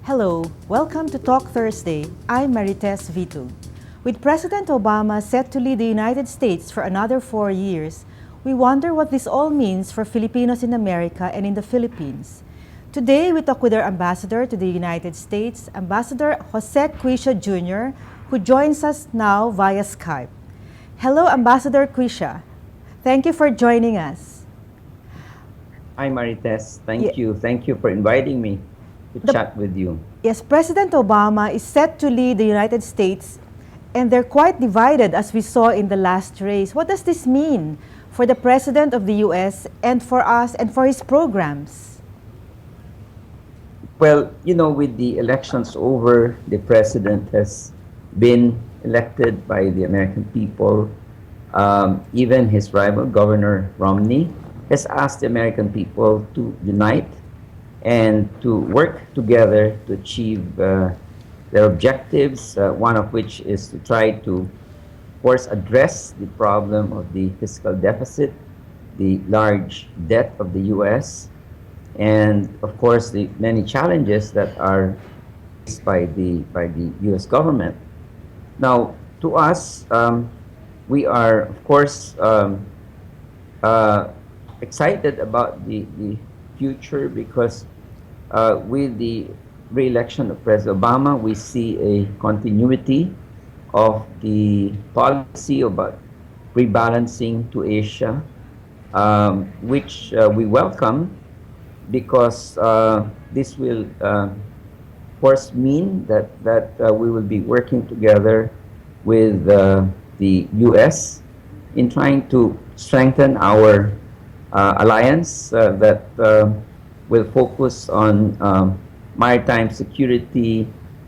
Hello, welcome to Talk Thursday. I'm Marites Vitu. With President Obama set to lead the United States for another 4 years, we wonder what this all means for Filipinos in America and in the Philippines. Today, we talk with our ambassador to the United States, Ambassador Jose Cuisia Jr., who joins us now via Skype. Hello, Ambassador Cuisia. Thank you for joining us. Hi, Marites. Ye- Thank you. Thank you for inviting me to The chat with you. Yes, President Obama is set to lead the United States, and they're quite divided as we saw in the last race. What does this mean for the President of the US and for us and for his programs? Well, with the elections over, the president has been elected by the American people. Even his rival, Governor Romney, has asked the American people to unite and to work together to achieve their objectives, one of which is to try to, of course, address the problem of the fiscal deficit, the large debt of the U.S., and of course the many challenges that are faced by the U.S. government. Now, to us, we are of course uh, excited about the future because with the re-election of President Obama, we see a continuity of the policy about rebalancing to Asia, which we welcome because this will, of course, mean that we will be working together with the U.S. in trying to strengthen our alliance that will focus on maritime security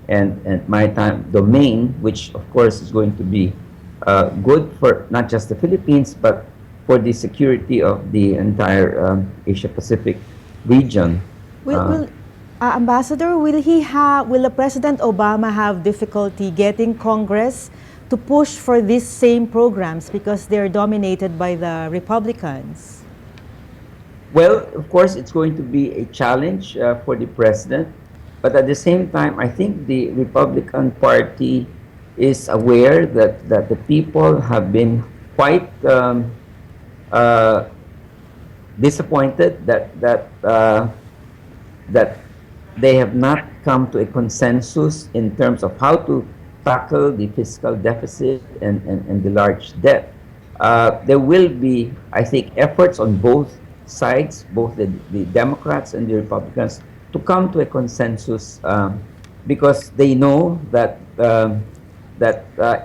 and maritime domain, which of course is going to be good for not just the Philippines, but for the security of the entire Asia Pacific region. Will, Uh, will Ambassador, will the President Obama have difficulty getting Congress to push for these same programs because they're dominated by the Republicans? well, of course, it's going to be a challenge for the president, but at the same time, I think the Republican Party is aware that the people have been quite uh, disappointed that they have not come to a consensus in terms of how to tackle the fiscal deficit and the large debt. There will be, I think, efforts on both sides, both the Democrats and the Republicans, to come to a consensus because they know that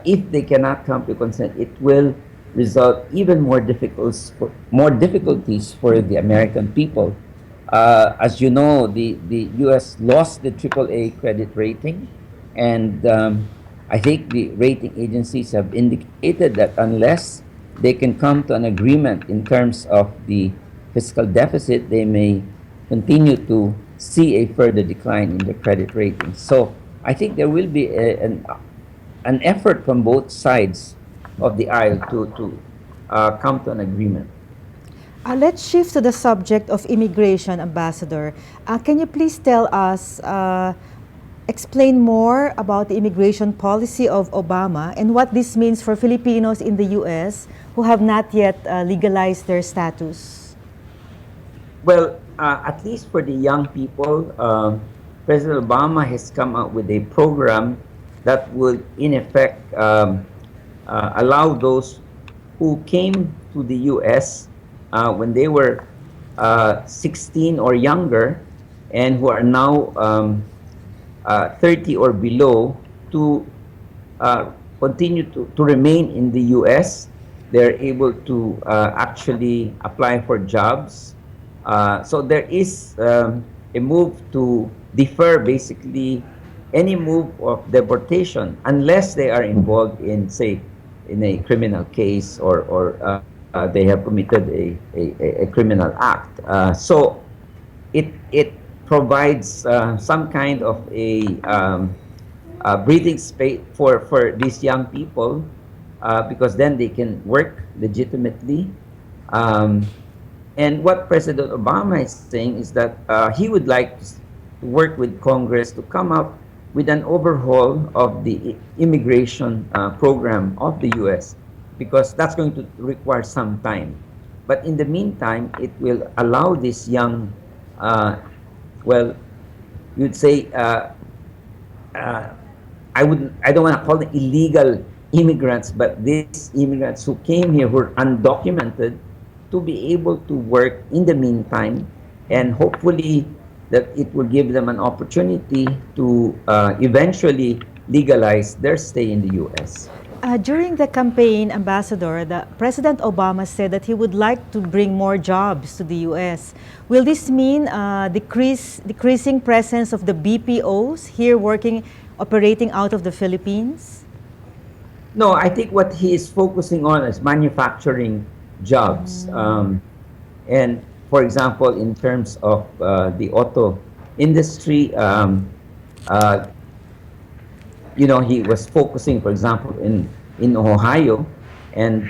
if they cannot come to consent, it will result even more difficulties for the American people. As you know, the U.S. lost the AAA credit rating, and I think the rating agencies have indicated that unless they can come to an agreement in terms of the fiscal deficit, they may continue to see a further decline in the credit rating. So I think there will be an effort from both sides of the aisle to come to an agreement. Let's shift to the subject of immigration, Ambassador. Can you please tell us, explain more about the immigration policy of Obama and what this means for Filipinos in the U.S. who have not yet legalized their status? Well, at least for the young people, President Obama has come up with a program that would, in effect, allow those who came to the U.S. When they were 16 or younger and who are now 30 or below to continue to remain in the U.S. They're able to actually apply for jobs. So there is a move to defer basically any move of deportation unless they are involved in, say, in a criminal case or they have committed a criminal act. So it provides some kind of a breathing space for these young people because then they can work legitimately. Um, and what President Obama is saying is that he would like to work with Congress to come up with an overhaul of the immigration program of the U.S. because that's going to require some time. But in the meantime, it will allow this young, uh, well, you'd say, uh, I don't want to call them illegal immigrants, but these immigrants who came here who are undocumented to be able to work in the meantime, and hopefully that it will give them an opportunity to eventually legalize their stay in the U.S. During the campaign, Ambassador, President Obama said that he would like to bring more jobs to the U.S. Will this mean decreasing presence of the BPOs here operating out of the Philippines? No, I think what he is focusing on is manufacturing jobs. And for example, in terms of the auto industry, uh, he was focusing, for example, in Ohio, and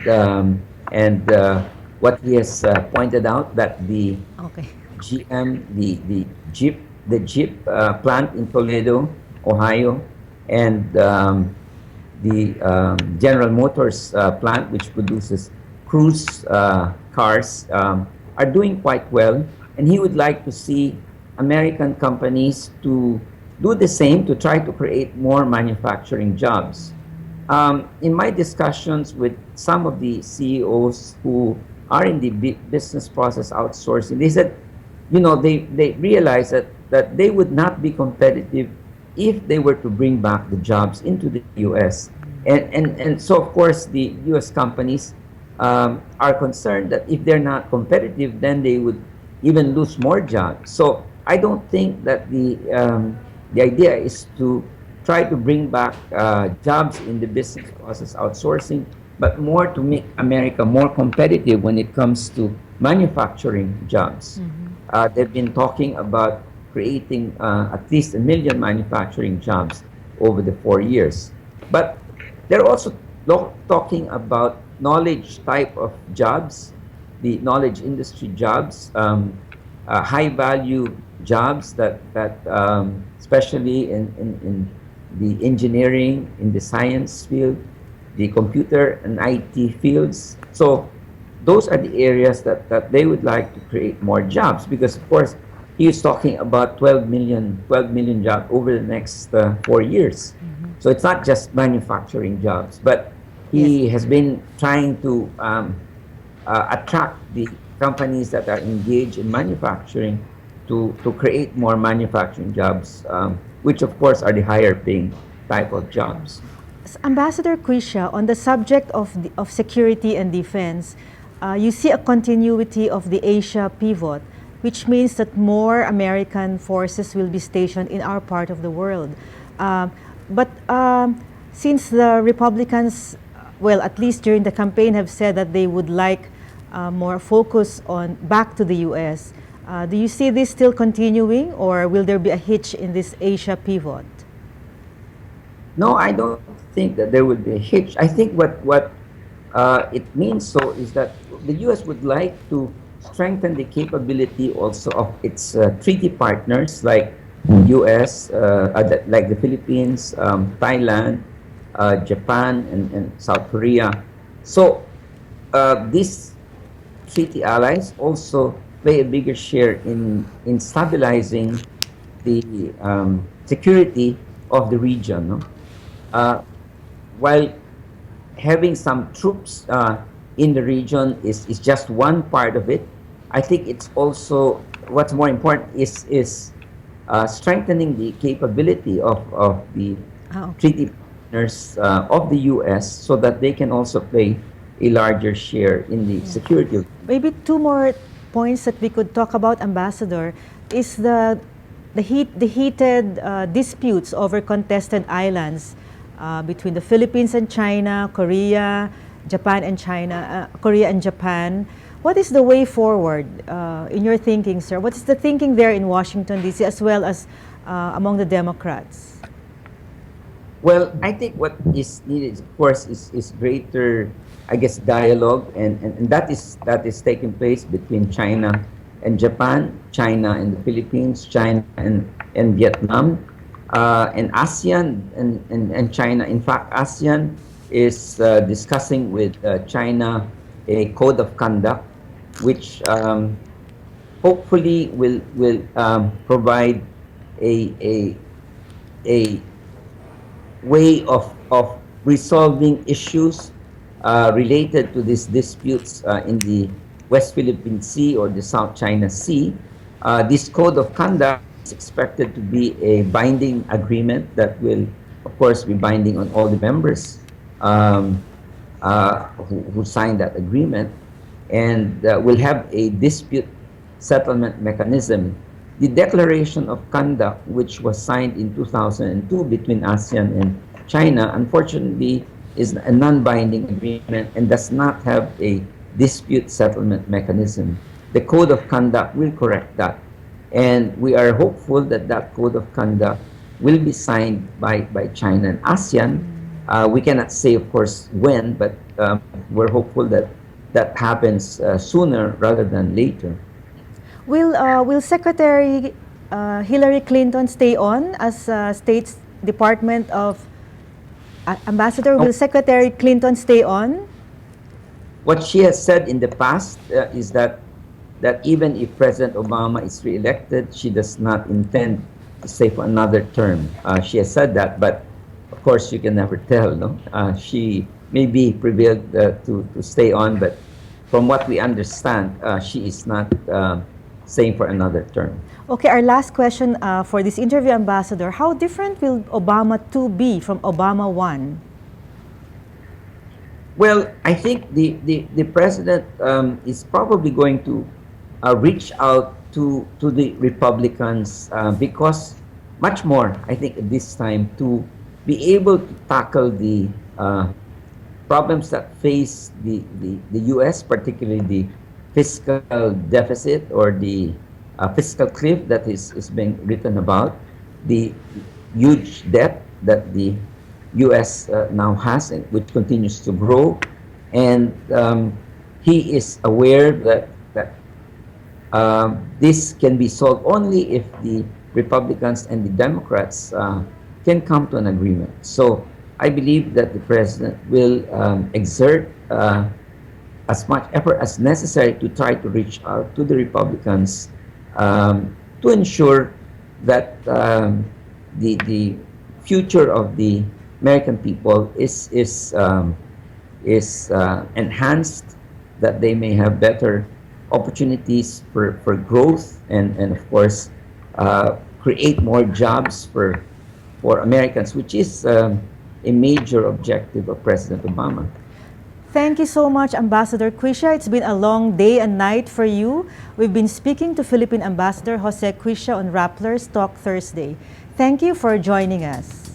what he has pointed out that the Okay. GM, the Jeep plant in Toledo, Ohio, and the General Motors plant, which produces cruise cars, are doing quite well. And he would like to see American companies to do the same to try to create more manufacturing jobs. In my discussions with some of the CEOs who are in the business process outsourcing, they said, they realized that they would not be competitive if they were to bring back the jobs into the U.S. And so, of course, the U.S. companies are concerned that if they're not competitive, then they would even lose more jobs. So I don't think that the idea is to try to bring back jobs in the business process outsourcing, but more to make America more competitive when it comes to manufacturing jobs. They've been talking about creating at least 1 million manufacturing jobs over the 4 years. But they're also talking about knowledge type of jobs, the knowledge industry jobs, high value jobs that especially in the engineering, in the science field, the computer and IT fields. So those are the areas that they would like to create more jobs, because of course he is talking about 12 million jobs over the next 4 years. So it's not just manufacturing jobs, but he has been trying to attract the companies that are engaged in manufacturing to create more manufacturing jobs, which of course are the higher paying type of jobs. Ambassador Cuisia, on the subject of security and defense, you see a continuity of the Asia pivot, which means that more American forces will be stationed in our part of the world. But since the Republicans, well, at least during the campaign, have said that they would like more focus on back to the U.S., do you see this still continuing, or will there be a hitch in this Asia pivot? No, I don't think that there would be a hitch. I think what it means so is that the U.S. would like to strengthen the capability also of its treaty partners like U.S., like the Philippines, Thailand, Japan, and South Korea. So these treaty allies also play a bigger share in stabilizing the security of the region. No? While having some troops in the region is just one part of it, I think it's also, what's more important is strengthening the capability of the treaty partners of the U.S. so that they can also play a larger share in the security. Maybe two more points that we could talk about, Ambassador, is the heated disputes over contested islands between the Philippines and China, Korea, Japan and China, Korea and Japan. What is the way forward in your thinking, sir? What is the thinking there in Washington, D.C., as well as among the Democrats? Well, I think what is needed, of course, is greater, I guess, dialogue, and that is taking place between China and Japan, China and the Philippines, China and Vietnam, and ASEAN and China. In fact, ASEAN is discussing with China a code of conduct, which hopefully will provide a a way of resolving issues related to these disputes in the West Philippine Sea or the South China Sea. This code of conduct is expected to be a binding agreement that will, of course, be binding on all the members who signed that agreement, and will have a dispute settlement mechanism. The Declaration of Conduct, which was signed in 2002 between ASEAN and China, unfortunately, is a non-binding agreement and does not have a dispute settlement mechanism. The Code of Conduct will correct that. And we are hopeful that that Code of Conduct will be signed by China and ASEAN. We cannot say, of course, when, but we're hopeful that that happens sooner rather than later. Will Secretary Hillary Clinton stay on as State's Department of Ambassador? Will Secretary Clinton stay on? What she has said in the past is that even if President Obama is re-elected, she does not intend to stay for another term. She has said that, but of course you can never tell. No, she may be prevailed to stay on, but from what we understand, she is not staying for another term. Okay, our last question for this interview, Ambassador. How different will Obama 2 be from Obama 1? Well, I think the president is probably going to reach out to the Republicans because much more, I think, at this time to be able to tackle the problems that face the U.S., particularly the fiscal deficit or the fiscal cliff that is being written about, the huge debt that the U.S. Now has, and which continues to grow, and he is aware that this can be solved only if the Republicans and the Democrats can come to an agreement. So I believe that the president will exert as much effort as necessary to try to reach out to the Republicans to ensure that the future of the American people is enhanced, that they may have better opportunities for growth and of course create more jobs for Americans, which is a major objective of President Obama. Thank you so much, Ambassador Cuisia. It's been a long day and night for you. We've been speaking to Philippine Ambassador Jose Cuisia on Rappler's Talk Thursday. Thank you for joining us.